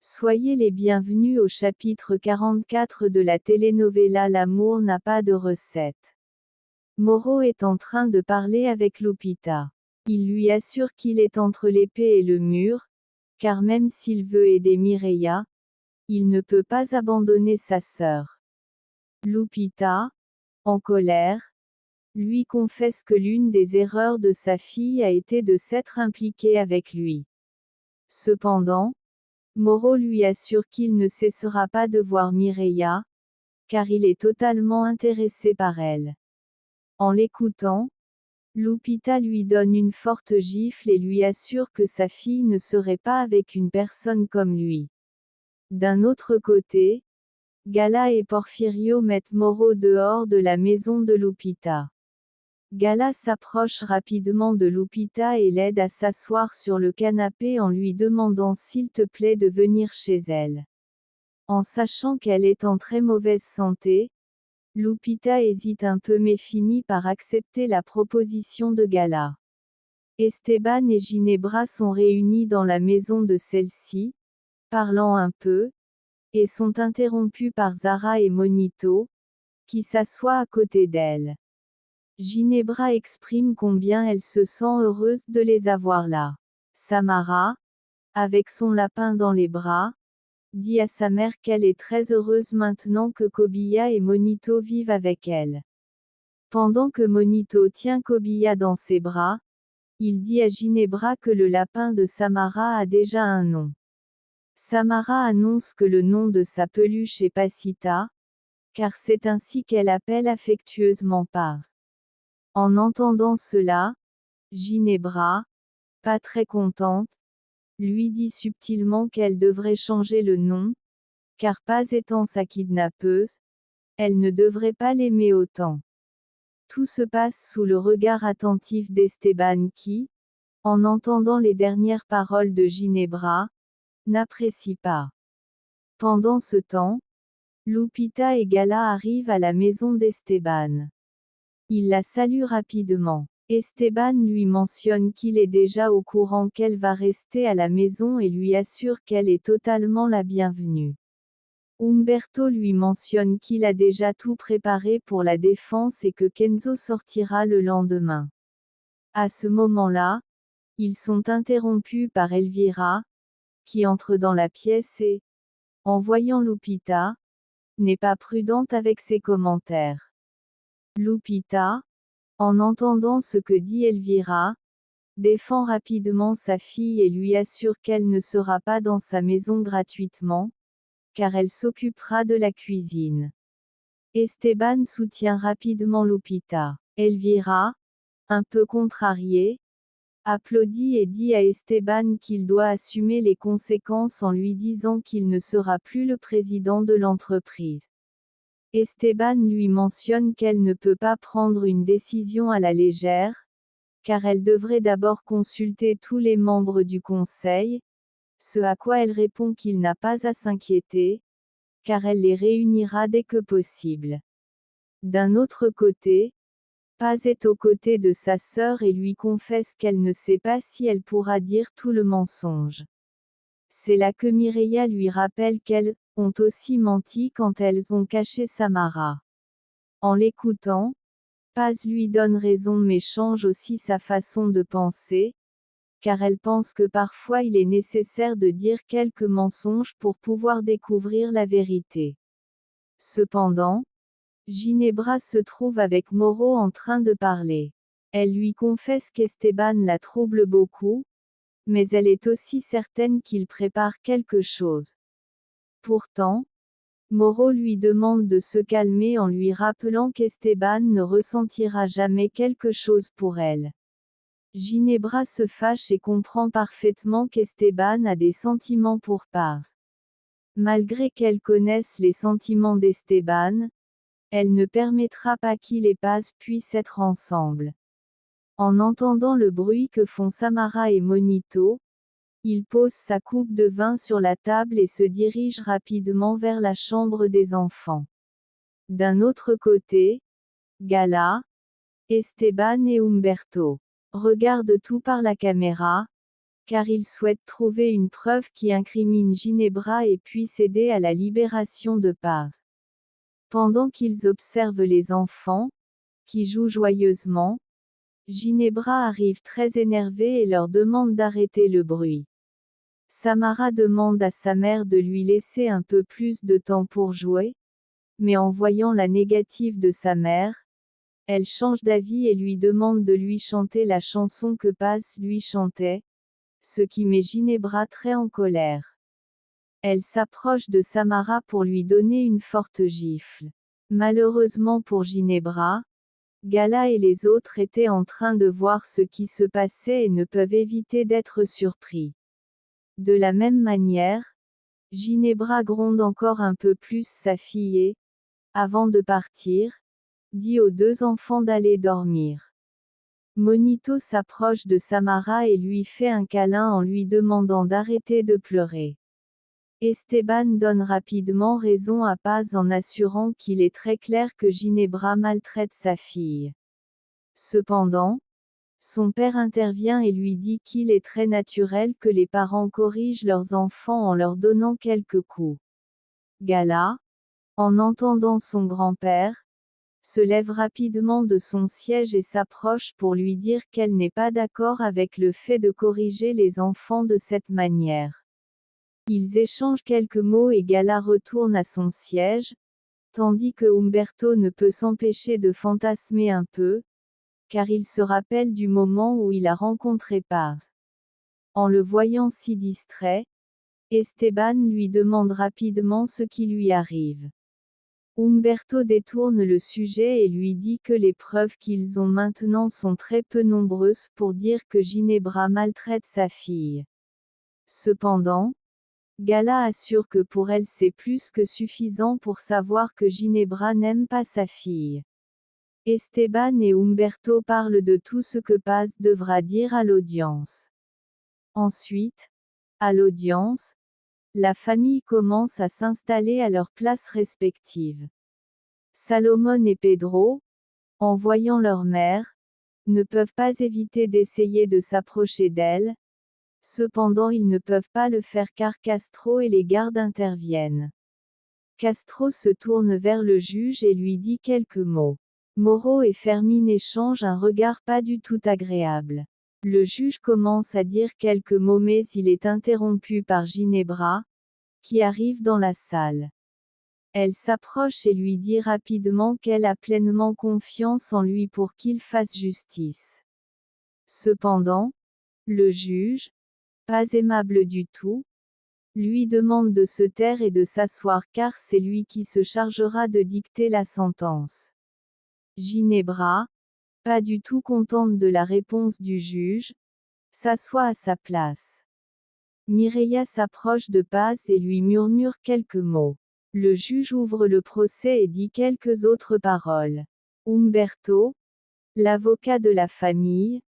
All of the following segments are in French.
Soyez les bienvenus au chapitre 44 de la telenovela L'amour n'a pas de recette. Moro est en train de parler avec Lupita. Il lui assure qu'il est entre l'épée et le mur, car même s'il veut aider Mireia, il ne peut pas abandonner sa sœur. Lupita, en colère, lui confesse que l'une des erreurs de sa fille a été de s'être impliquée avec lui. Cependant, Moro lui assure qu'il ne cessera pas de voir Mireia, car il est totalement intéressé par elle. En l'écoutant, Lupita lui donne une forte gifle et lui assure que sa fille ne serait pas avec une personne comme lui. D'un autre côté, Gala et Porfirio mettent Moro dehors de la maison de Lupita. Gala s'approche rapidement de Lupita et l'aide à s'asseoir sur le canapé en lui demandant s'il te plaît de venir chez elle. En sachant qu'elle est en très mauvaise santé, Lupita hésite un peu mais finit par accepter la proposition de Gala. Esteban et Ginebra sont réunis dans la maison de celle-ci, parlant un peu, et sont interrompus par Zara et Monito, qui s'assoient à côté d'elle. Ginebra exprime combien elle se sent heureuse de les avoir là. Samara, avec son lapin dans les bras, dit à sa mère qu'elle est très heureuse maintenant que Kobia et Monito vivent avec elle. Pendant que Monito tient Kobia dans ses bras, il dit à Ginebra que le lapin de Samara a déjà un nom. Samara annonce que le nom de sa peluche est Pasita, car c'est ainsi qu'elle appelle affectueusement Paz. En entendant cela, Ginebra, pas très contente, lui dit subtilement qu'elle devrait changer le nom, car Paz étant sa kidnappeuse, elle ne devrait pas l'aimer autant. Tout se passe sous le regard attentif d'Esteban qui, en entendant les dernières paroles de Ginebra, n'apprécie pas. Pendant ce temps, Lupita et Gala arrivent à la maison d'Esteban. Il la salue rapidement. Esteban lui mentionne qu'il est déjà au courant qu'elle va rester à la maison et lui assure qu'elle est totalement la bienvenue. Umberto lui mentionne qu'il a déjà tout préparé pour la défense et que Kenzo sortira le lendemain. À ce moment-là, ils sont interrompus par Elvira, qui entre dans la pièce et, en voyant Lupita, n'est pas prudente avec ses commentaires. Lupita, en entendant ce que dit Elvira, défend rapidement sa fille et lui assure qu'elle ne sera pas dans sa maison gratuitement, car elle s'occupera de la cuisine. Esteban soutient rapidement Lupita. Elvira, un peu contrariée, applaudit et dit à Esteban qu'il doit assumer les conséquences en lui disant qu'il ne sera plus le président de l'entreprise. Esteban lui mentionne qu'elle ne peut pas prendre une décision à la légère, car elle devrait d'abord consulter tous les membres du conseil, ce à quoi elle répond qu'il n'a pas à s'inquiéter, car elle les réunira dès que possible. D'un autre côté, Paz est aux côtés de sa sœur et lui confesse qu'elle ne sait pas si elle pourra dire tout le mensonge. C'est là que Mireia lui rappelle qu'elles ont aussi menti quand elles ont caché Samara. En l'écoutant, Paz lui donne raison mais change aussi sa façon de penser, car elle pense que parfois il est nécessaire de dire quelques mensonges pour pouvoir découvrir la vérité. Cependant, Ginebra se trouve avec Moro en train de parler. Elle lui confesse qu'Esteban la trouble beaucoup, mais elle est aussi certaine qu'il prépare quelque chose. Pourtant, Moro lui demande de se calmer en lui rappelant qu'Esteban ne ressentira jamais quelque chose pour elle. Ginebra se fâche et comprend parfaitement qu'Esteban a des sentiments pour Paz. Malgré qu'elle connaisse les sentiments d'Esteban, elle ne permettra pas qu'il et Paz puissent être ensemble. En entendant le bruit que font Samara et Monito, il pose sa coupe de vin sur la table et se dirige rapidement vers la chambre des enfants. D'un autre côté, Gala, Esteban et Umberto regardent tout par la caméra, car il souhaite trouver une preuve qui incrimine Ginebra et puisse aider à la libération de Paz. Pendant qu'ils observent les enfants, qui jouent joyeusement, Ginebra arrive très énervée et leur demande d'arrêter le bruit. Samara demande à sa mère de lui laisser un peu plus de temps pour jouer, mais en voyant la négative de sa mère, elle change d'avis et lui demande de lui chanter la chanson que Paz lui chantait, ce qui met Ginebra très en colère. Elle s'approche de Samara pour lui donner une forte gifle. Malheureusement pour Ginebra, Gala et les autres étaient en train de voir ce qui se passait et ne peuvent éviter d'être surpris. De la même manière, Ginebra gronde encore un peu plus sa fille et, avant de partir, dit aux deux enfants d'aller dormir. Monito s'approche de Samara et lui fait un câlin en lui demandant d'arrêter de pleurer. Esteban donne rapidement raison à Paz en assurant qu'il est très clair que Ginebra maltraite sa fille. Cependant, son père intervient et lui dit qu'il est très naturel que les parents corrigent leurs enfants en leur donnant quelques coups. Gala, en entendant son grand-père, se lève rapidement de son siège et s'approche pour lui dire qu'elle n'est pas d'accord avec le fait de corriger les enfants de cette manière. Ils échangent quelques mots et Gala retourne à son siège, tandis que Humberto ne peut s'empêcher de fantasmer un peu, car il se rappelle du moment où il a rencontré Paz. En le voyant si distrait, Esteban lui demande rapidement ce qui lui arrive. Humberto détourne le sujet et lui dit que les preuves qu'ils ont maintenant sont très peu nombreuses pour dire que Ginebra maltraite sa fille. Cependant, Gala assure que pour elle c'est plus que suffisant pour savoir que Ginebra n'aime pas sa fille. Esteban et Humberto parlent de tout ce que Paz devra dire à l'audience. Ensuite, à l'audience, la famille commence à s'installer à leurs places respectives. Salomón et Pedro, en voyant leur mère, ne peuvent pas éviter d'essayer de s'approcher d'elle. Cependant ils ne peuvent pas le faire car Castro et les gardes interviennent. Castro se tourne vers le juge et lui dit quelques mots. Moro et Fermín échangent un regard pas du tout agréable. Le juge commence à dire quelques mots mais il est interrompu par Ginebra, qui arrive dans la salle. Elle s'approche et lui dit rapidement qu'elle a pleinement confiance en lui pour qu'il fasse justice. Cependant, le juge, pas aimable du tout, lui demande de se taire et de s'asseoir car c'est lui qui se chargera de dicter la sentence. Ginebra, pas du tout contente de la réponse du juge, s'assoit à sa place. Mireia s'approche de Paz et lui murmure quelques mots. Le juge ouvre le procès et dit quelques autres paroles. Humberto, l'avocat de la famille,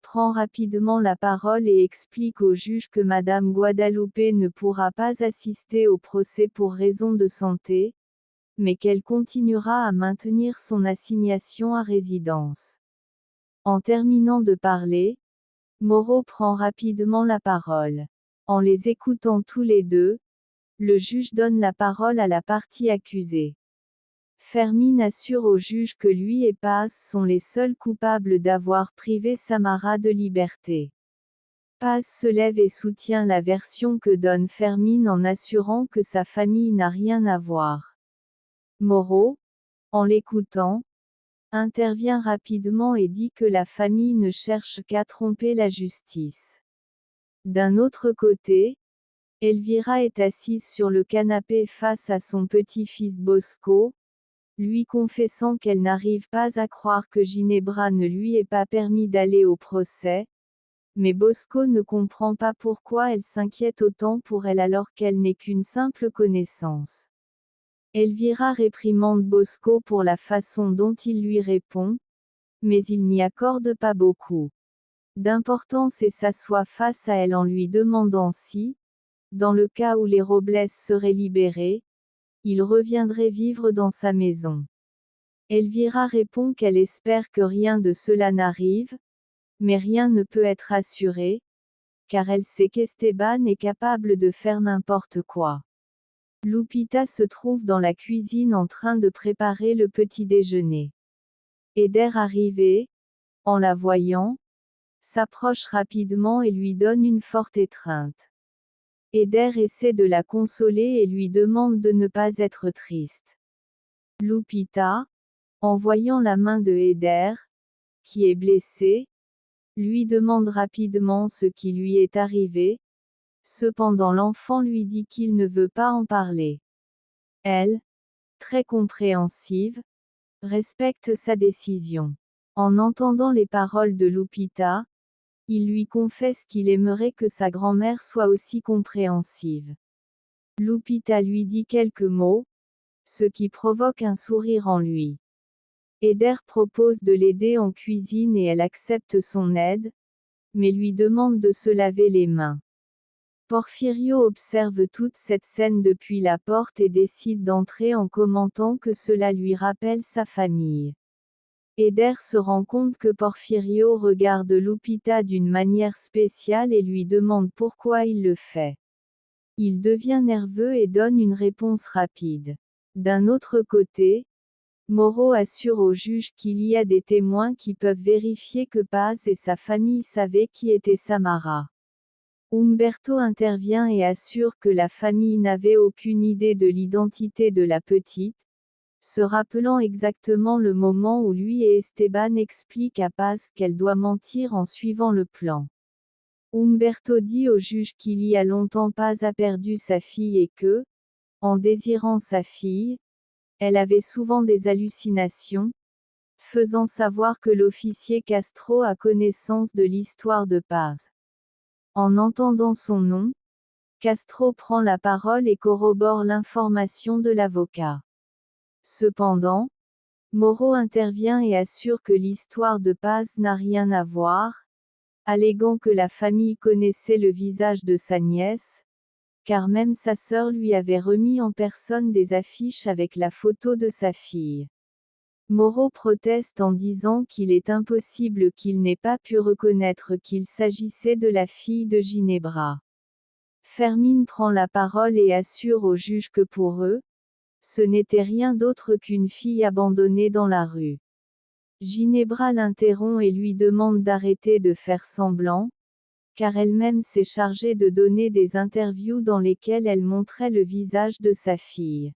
prend rapidement la parole et explique au juge que Madame Guadalupe ne pourra pas assister au procès pour raison de santé, mais qu'elle continuera à maintenir son assignation à résidence. En terminant de parler, Moro prend rapidement la parole. En les écoutant tous les deux, le juge donne la parole à la partie accusée. Fermín assure au juge que lui et Paz sont les seuls coupables d'avoir privé Samara de liberté. Paz se lève et soutient la version que donne Fermín en assurant que sa famille n'a rien à voir. Moro, en l'écoutant, intervient rapidement et dit que la famille ne cherche qu'à tromper la justice. D'un autre côté, Elvira est assise sur le canapé face à son petit-fils Bosco, lui confessant qu'elle n'arrive pas à croire que Ginebra ne lui ait pas permis d'aller au procès, mais Bosco ne comprend pas pourquoi elle s'inquiète autant pour elle alors qu'elle n'est qu'une simple connaissance. Elvira réprimande Bosco pour la façon dont il lui répond, mais il n'y accorde pas beaucoup d'importance et s'assoit face à elle en lui demandant si, dans le cas où les Robles seraient libérés, il reviendrait vivre dans sa maison. Elvira répond qu'elle espère que rien de cela n'arrive, mais rien ne peut être assuré, car elle sait qu'Esteban est capable de faire n'importe quoi. Lupita se trouve dans la cuisine en train de préparer le petit déjeuner. Eder arrivé, en la voyant, s'approche rapidement et lui donne une forte étreinte. Eder essaie de la consoler et lui demande de ne pas être triste. Lupita, en voyant la main de Eder, qui est blessée, lui demande rapidement ce qui lui est arrivé. Cependant l'enfant lui dit qu'il ne veut pas en parler. Elle, très compréhensive, respecte sa décision. En entendant les paroles de Lupita, il lui confesse qu'il aimerait que sa grand-mère soit aussi compréhensive. Lupita lui dit quelques mots, ce qui provoque un sourire en lui. Eder propose de l'aider en cuisine et elle accepte son aide, mais lui demande de se laver les mains. Porfirio observe toute cette scène depuis la porte et décide d'entrer en commentant que cela lui rappelle sa famille. Eder se rend compte que Porfirio regarde Lupita d'une manière spéciale et lui demande pourquoi il le fait. Il devient nerveux et donne une réponse rapide. D'un autre côté, Moro assure au juge qu'il y a des témoins qui peuvent vérifier que Paz et sa famille savaient qui était Samara. Umberto intervient et assure que la famille n'avait aucune idée de l'identité de la petite, se rappelant exactement le moment où lui et Esteban expliquent à Paz qu'elle doit mentir en suivant le plan. Umberto dit au juge qu'il y a longtemps Paz a perdu sa fille et que, en désirant sa fille, elle avait souvent des hallucinations, faisant savoir que l'officier Castro a connaissance de l'histoire de Paz. En entendant son nom, Castro prend la parole et corrobore l'information de l'avocat. Cependant, Moro intervient et assure que l'histoire de Paz n'a rien à voir, alléguant que la famille connaissait le visage de sa nièce, car même sa sœur lui avait remis en personne des affiches avec la photo de sa fille. Moro proteste en disant qu'il est impossible qu'il n'ait pas pu reconnaître qu'il s'agissait de la fille de Ginebra. Fermine prend la parole et assure au juge que pour eux, ce n'était rien d'autre qu'une fille abandonnée dans la rue. Ginebra l'interrompt et lui demande d'arrêter de faire semblant, car elle-même s'est chargée de donner des interviews dans lesquelles elle montrait le visage de sa fille.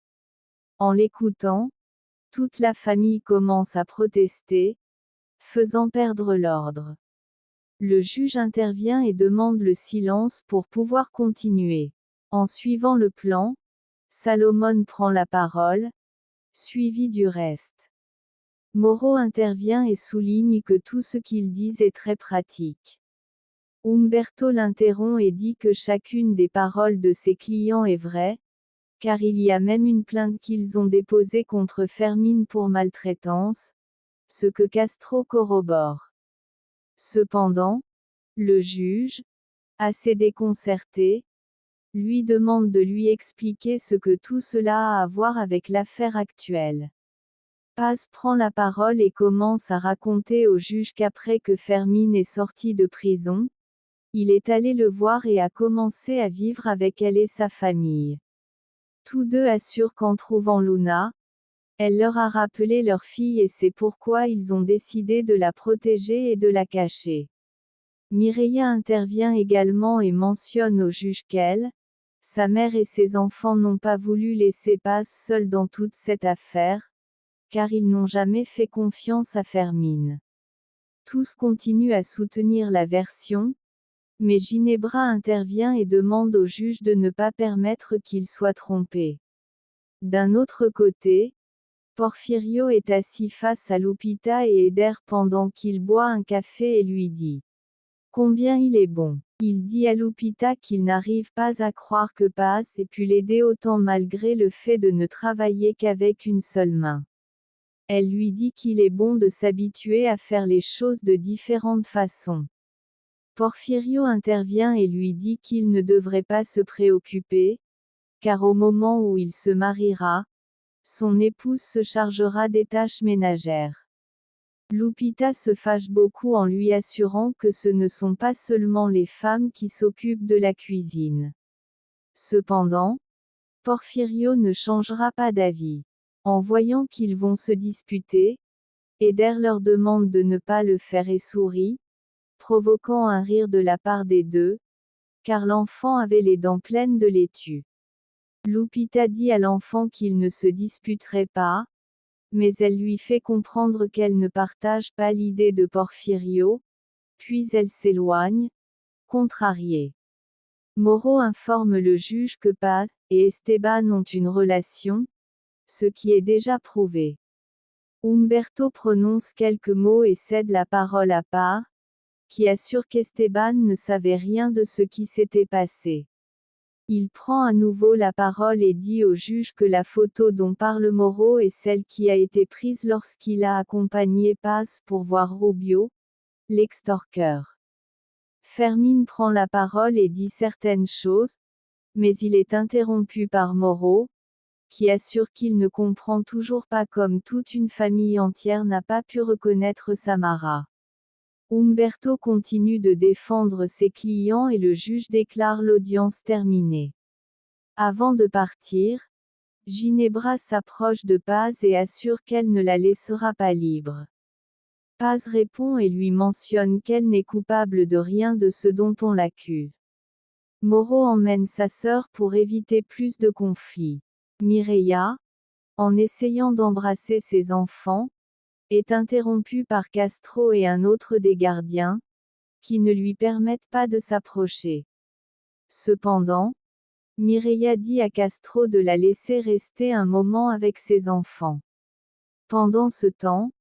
En l'écoutant, toute la famille commence à protester, faisant perdre l'ordre. Le juge intervient et demande le silence pour pouvoir continuer. En suivant le plan, Salomon prend la parole, suivi du reste. Moro intervient et souligne que tout ce qu'ils disent est très pratique. Umberto l'interrompt et dit que chacune des paroles de ses clients est vraie, car il y a même une plainte qu'ils ont déposée contre Fermine pour maltraitance, ce que Castro corrobore. Cependant, le juge, assez déconcerté, lui demande de lui expliquer ce que tout cela a à voir avec l'affaire actuelle. Paz prend la parole et commence à raconter au juge qu'après que Fermine est sortie de prison, il est allé le voir et a commencé à vivre avec elle et sa famille. Tous deux assurent qu'en trouvant Luna, elle leur a rappelé leur fille et c'est pourquoi ils ont décidé de la protéger et de la cacher. Mireia intervient également et mentionne au juge qu'elle, sa mère et ses enfants n'ont pas voulu laisser Paz seule dans toute cette affaire, car ils n'ont jamais fait confiance à Fermine. Tous continuent à soutenir la version, mais Ginebra intervient et demande au juge de ne pas permettre qu'il soit trompé. D'un autre côté, Porfirio est assis face à Lupita et Eder pendant qu'il boit un café et lui dit combien il est bon. Il dit à Lupita qu'il n'arrive pas à croire que Paz ait pu l'aider autant malgré le fait de ne travailler qu'avec une seule main. Elle lui dit qu'il est bon de s'habituer à faire les choses de différentes façons. Porfirio intervient et lui dit qu'il ne devrait pas se préoccuper, car au moment où il se mariera, son épouse se chargera des tâches ménagères. Lupita se fâche beaucoup en lui assurant que ce ne sont pas seulement les femmes qui s'occupent de la cuisine. Cependant, Porfirio ne changera pas d'avis. En voyant qu'ils vont se disputer, Eder leur demande de ne pas le faire et sourit, provoquant un rire de la part des deux, car l'enfant avait les dents pleines de laitue. Lupita dit à l'enfant qu'ils ne se disputeraient pas, mais elle lui fait comprendre qu'elle ne partage pas l'idée de Porfirio, puis elle s'éloigne, contrariée. Moro informe le juge que Paz et Esteban ont une relation, ce qui est déjà prouvé. Humberto prononce quelques mots et cède la parole à Paz, qui assure qu'Esteban ne savait rien de ce qui s'était passé. Il prend à nouveau la parole et dit au juge que la photo dont parle Moro est celle qui a été prise lorsqu'il a accompagné Paz pour voir Rubio, l'extorqueur. Fermín prend la parole et dit certaines choses, mais il est interrompu par Moro, qui assure qu'il ne comprend toujours pas comme toute une famille entière n'a pas pu reconnaître Samara. Humberto continue de défendre ses clients et le juge déclare l'audience terminée. Avant de partir, Ginebra s'approche de Paz et assure qu'elle ne la laissera pas libre. Paz répond et lui mentionne qu'elle n'est coupable de rien de ce dont on l'accuse. Moro emmène sa sœur pour éviter plus de conflits. Mireia, en essayant d'embrasser ses enfants, est interrompue par Castro et un autre des gardiens, qui ne lui permettent pas de s'approcher. Cependant, Mireia dit à Castro de la laisser rester un moment avec ses enfants. Pendant ce temps,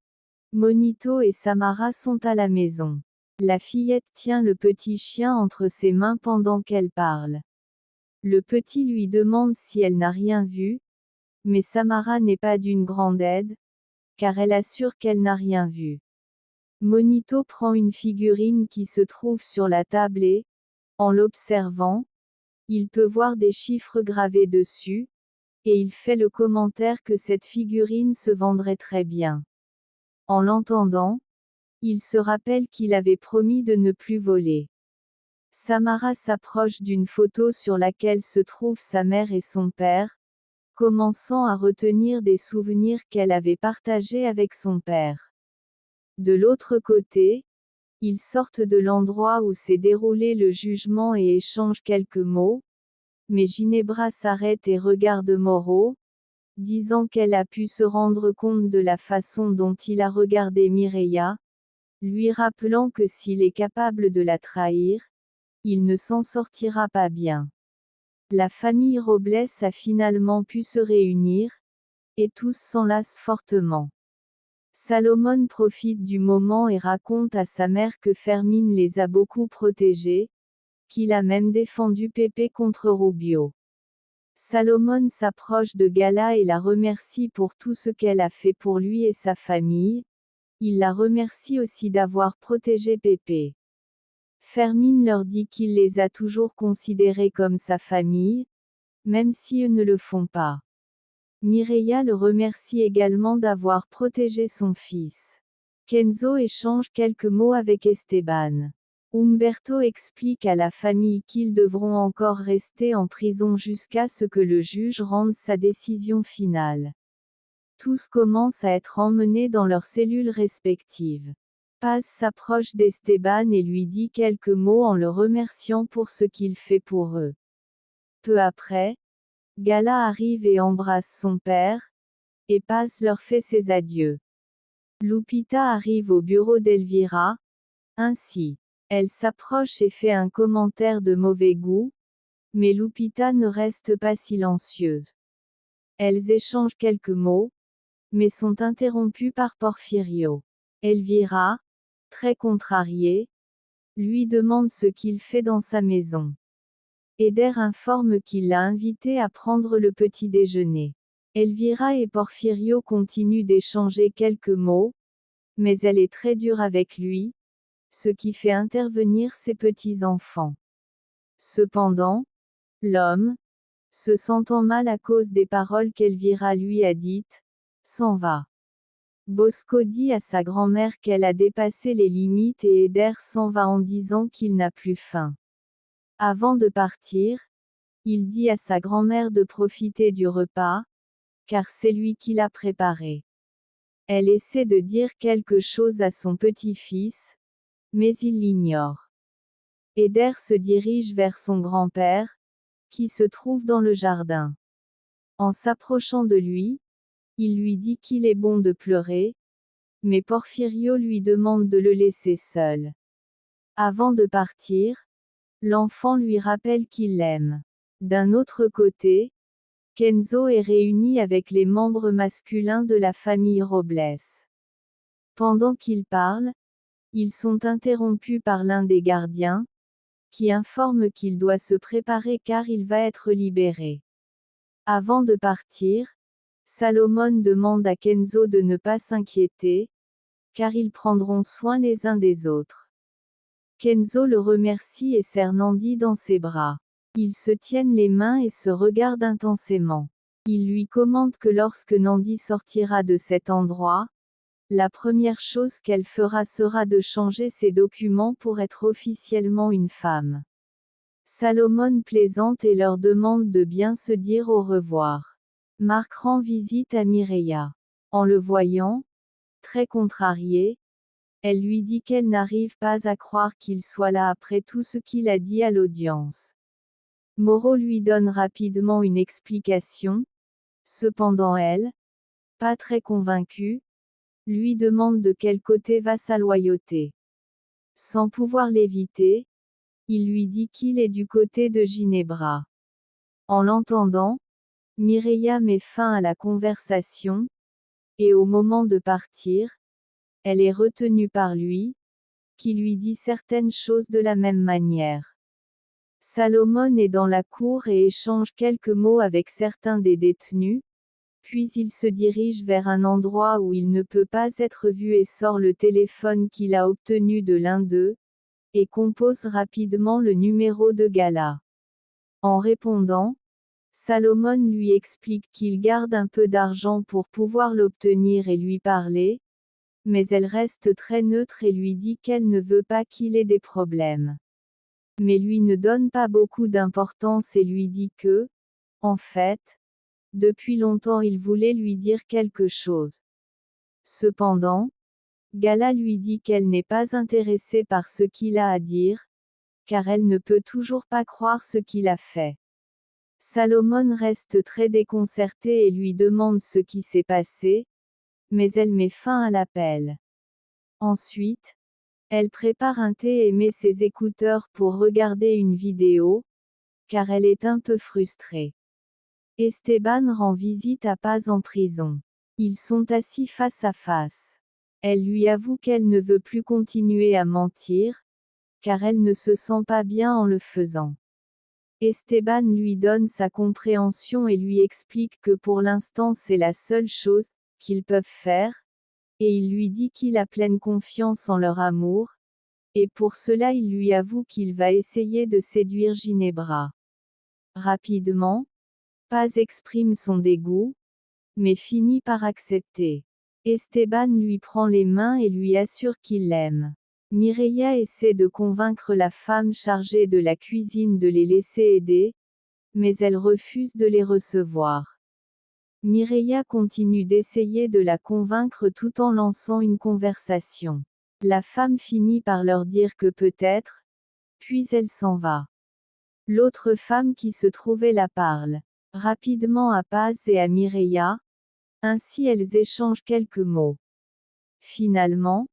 Monito et Samara sont à la maison. La fillette tient le petit chien entre ses mains pendant qu'elle parle. Le petit lui demande si elle n'a rien vu, mais Samara n'est pas d'une grande aide, car elle assure qu'elle n'a rien vu. Monito prend une figurine qui se trouve sur la table et, en l'observant, il peut voir des chiffres gravés dessus, et il fait le commentaire que cette figurine se vendrait très bien. En l'entendant, il se rappelle qu'il avait promis de ne plus voler. Samara s'approche d'une photo sur laquelle se trouvent sa mère et son père, commençant à retenir des souvenirs qu'elle avait partagés avec son père. De l'autre côté, ils sortent de l'endroit où s'est déroulé le jugement et échangent quelques mots, mais Ginebra s'arrête et regarde Moro, disant qu'elle a pu se rendre compte de la façon dont il a regardé Mireia, lui rappelant que s'il est capable de la trahir, il ne s'en sortira pas bien. La famille Robles a finalement pu se réunir, et tous s'enlacent fortement. Salomón profite du moment et raconte à sa mère que Fermín les a beaucoup protégés, qu'il a même défendu Pepe contre Rubio. Salomón s'approche de Gala et la remercie pour tout ce qu'elle a fait pour lui et sa famille. Il la remercie aussi d'avoir protégé Pepe. Fermín leur dit qu'il les a toujours considérés comme sa famille, même si eux ne le font pas. Mireia le remercie également d'avoir protégé son fils. Kenzo échange quelques mots avec Esteban. Humberto explique à la famille qu'ils devront encore rester en prison jusqu'à ce que le juge rende sa décision finale. Tous commencent à être emmenés dans leurs cellules respectives. Paz s'approche d'Esteban et lui dit quelques mots en le remerciant pour ce qu'il fait pour eux. Peu après, Gala arrive et embrasse son père, et Paz leur fait ses adieux. Lupita arrive au bureau d'Elvira. Ainsi, elle s'approche et fait un commentaire de mauvais goût, mais Lupita ne reste pas silencieuse. Elles échangent quelques mots, mais sont interrompues par Porfirio. Elvira, très contrariée, lui demande ce qu'il fait dans sa maison. Eder informe qu'il l'a invité à prendre le petit déjeuner. Elvira et Porfirio continuent d'échanger quelques mots, mais elle est très dure avec lui, ce qui fait intervenir ses petits-enfants. Cependant, l'homme, se sentant mal à cause des paroles qu'Elvira lui a dites, s'en va. Bosco dit à sa grand-mère qu'elle a dépassé les limites et Eder s'en va en disant qu'il n'a plus faim. Avant de partir, il dit à sa grand-mère de profiter du repas, car c'est lui qui l'a préparé. Elle essaie de dire quelque chose à son petit-fils, mais il l'ignore. Eder se dirige vers son grand-père, qui se trouve dans le jardin. En s'approchant de lui, il lui dit qu'il est bon de pleurer, mais Porfirio lui demande de le laisser seul. Avant de partir, l'enfant lui rappelle qu'il l'aime. D'un autre côté, Kenzo est réuni avec les membres masculins de la famille Robles. Pendant qu'ils parlent, ils sont interrompus par l'un des gardiens, qui informe qu'il doit se préparer car il va être libéré. Avant de partir, Salomon demande à Kenzo de ne pas s'inquiéter, car ils prendront soin les uns des autres. Kenzo le remercie et serre Nandi dans ses bras. Ils se tiennent les mains et se regardent intensément. Il lui commande que lorsque Nandi sortira de cet endroit, la première chose qu'elle fera sera de changer ses documents pour être officiellement une femme. Salomon plaisante et leur demande de bien se dire au revoir. Marc rend visite à Mireia. En le voyant, très contrariée, elle lui dit qu'elle n'arrive pas à croire qu'il soit là après tout ce qu'il a dit à l'audience. Moreau lui donne rapidement une explication. Cependant elle, pas très convaincue, lui demande de quel côté va sa loyauté. Sans pouvoir l'éviter, il lui dit qu'il est du côté de Ginebra. En l'entendant, Mireia met fin à la conversation, et au moment de partir, elle est retenue par lui, qui lui dit certaines choses de la même manière. Salomon est dans la cour et échange quelques mots avec certains des détenus, puis il se dirige vers un endroit où il ne peut pas être vu et sort le téléphone qu'il a obtenu de l'un d'eux, et compose rapidement le numéro de Gala. En répondant, Salomon lui explique qu'il garde un peu d'argent pour pouvoir l'obtenir et lui parler, mais elle reste très neutre et lui dit qu'elle ne veut pas qu'il ait des problèmes. Mais lui ne donne pas beaucoup d'importance et lui dit que, en fait, depuis longtemps il voulait lui dire quelque chose. Cependant, Gala lui dit qu'elle n'est pas intéressée par ce qu'il a à dire, car elle ne peut toujours pas croire ce qu'il a fait. Salomon reste très déconcerté et lui demande ce qui s'est passé, mais elle met fin à l'appel. Ensuite, elle prépare un thé et met ses écouteurs pour regarder une vidéo, car elle est un peu frustrée. Esteban rend visite à Paz en prison. Ils sont assis face à face. Elle lui avoue qu'elle ne veut plus continuer à mentir, car elle ne se sent pas bien en le faisant. Esteban lui donne sa compréhension et lui explique que pour l'instant c'est la seule chose qu'ils peuvent faire, et il lui dit qu'il a pleine confiance en leur amour, et pour cela il lui avoue qu'il va essayer de séduire Ginebra. Rapidement, Paz exprime son dégoût, mais finit par accepter. Esteban lui prend les mains et lui assure qu'il l'aime. Mireia essaie de convaincre la femme chargée de la cuisine de les laisser aider, mais elle refuse de les recevoir. Mireia continue d'essayer de la convaincre tout en lançant une conversation. La femme finit par leur dire que peut-être, puis elle s'en va. L'autre femme qui se trouvait là parle rapidement à Paz et à Mireia, ainsi elles échangent quelques mots. Finalement,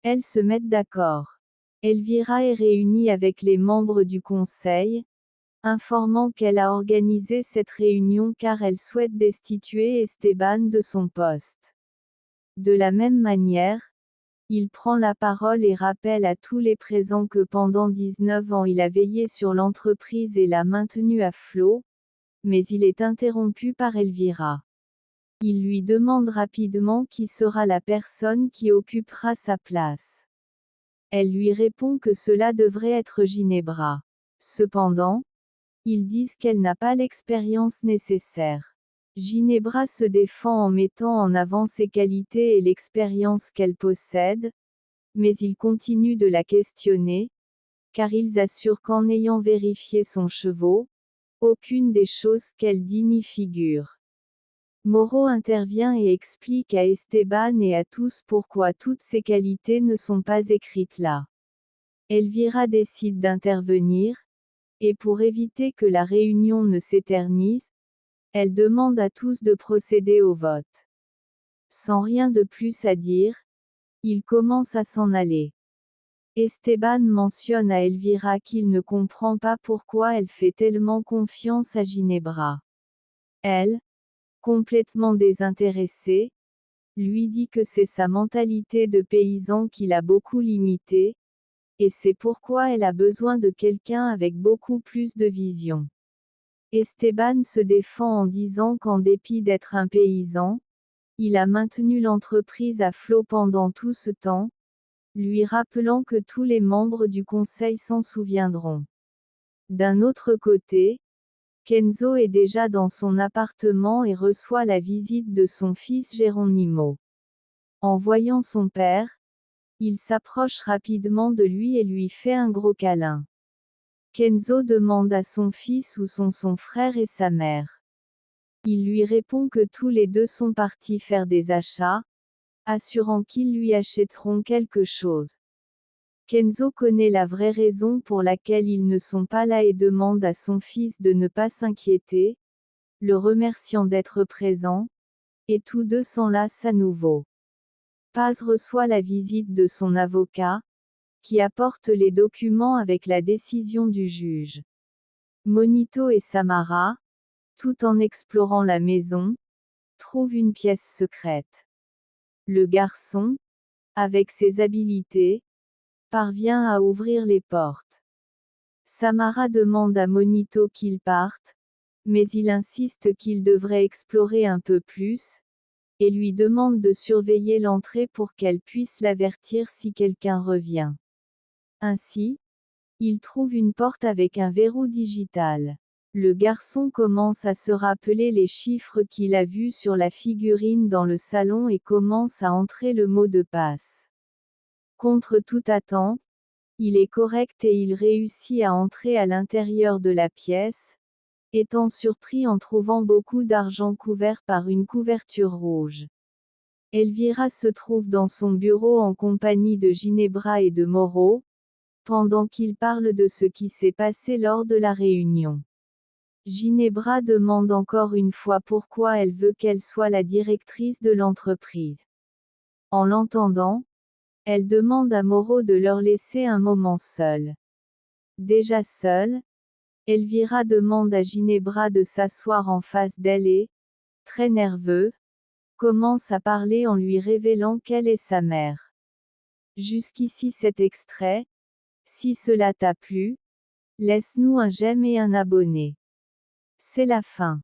elles se mettent d'accord. Elvira est réunie avec les membres du conseil, informant qu'elle a organisé cette réunion car elle souhaite destituer Esteban de son poste. De la même manière, il prend la parole et rappelle à tous les présents que pendant 19 ans il a veillé sur l'entreprise et l'a maintenue à flot, mais il est interrompu par Elvira. Il lui demande rapidement qui sera la personne qui occupera sa place. Elle lui répond que cela devrait être Ginebra. Cependant, ils disent qu'elle n'a pas l'expérience nécessaire. Ginebra se défend en mettant en avant ses qualités et l'expérience qu'elle possède, mais il continue de la questionner, car ils assurent qu'en ayant vérifié son chevaux, aucune des choses qu'elle dit n'y figure. Moreau intervient et explique à Esteban et à tous pourquoi toutes ces qualités ne sont pas écrites là. Elvira décide d'intervenir, et pour éviter que la réunion ne s'éternise, elle demande à tous de procéder au vote. Sans rien de plus à dire, il commence à s'en aller. Esteban mentionne à Elvira qu'il ne comprend pas pourquoi elle fait tellement confiance à Ginebra. Elle, complètement désintéressée, lui dit que c'est sa mentalité de paysan qui l'a beaucoup limitée, et c'est pourquoi elle a besoin de quelqu'un avec beaucoup plus de vision. Esteban se défend en disant qu'en dépit d'être un paysan, il a maintenu l'entreprise à flot pendant tout ce temps, lui rappelant que tous les membres du conseil s'en souviendront. D'un autre côté, Kenzo est déjà dans son appartement et reçoit la visite de son fils Geronimo. En voyant son père, il s'approche rapidement de lui et lui fait un gros câlin. Kenzo demande à son fils où sont son frère et sa mère. Il lui répond que tous les deux sont partis faire des achats, assurant qu'ils lui achèteront quelque chose. Kenzo connaît la vraie raison pour laquelle ils ne sont pas là et demande à son fils de ne pas s'inquiéter, le remerciant d'être présent, et tous deux s'enlacent à nouveau. Paz reçoit la visite de son avocat, qui apporte les documents avec la décision du juge. Monito et Samara, tout en explorant la maison, trouvent une pièce secrète. Le garçon, avec ses habiletés, parvient à ouvrir les portes. Samara demande à Monito qu'il parte, mais il insiste qu'il devrait explorer un peu plus, et lui demande de surveiller l'entrée pour qu'elle puisse l'avertir si quelqu'un revient. Ainsi, il trouve une porte avec un verrou digital. Le garçon commence à se rappeler les chiffres qu'il a vus sur la figurine dans le salon et commence à entrer le mot de passe. Contre toute attente, il est correct et il réussit à entrer à l'intérieur de la pièce, étant surpris en trouvant beaucoup d'argent couvert par une couverture rouge. Elvira se trouve dans son bureau en compagnie de Ginebra et de Moreau, pendant qu'ils parlent de ce qui s'est passé lors de la réunion. Ginebra demande encore une fois pourquoi elle veut qu'elle soit la directrice de l'entreprise. En l'entendant, elle demande à Moreau de leur laisser un moment seul. Déjà seule, Elvira demande à Ginebra de s'asseoir en face d'elle et, très nerveux, commence à parler en lui révélant qu'elle est sa mère. Jusqu'ici cet extrait. Si cela t'a plu, laisse-nous un j'aime et un abonné. C'est la fin.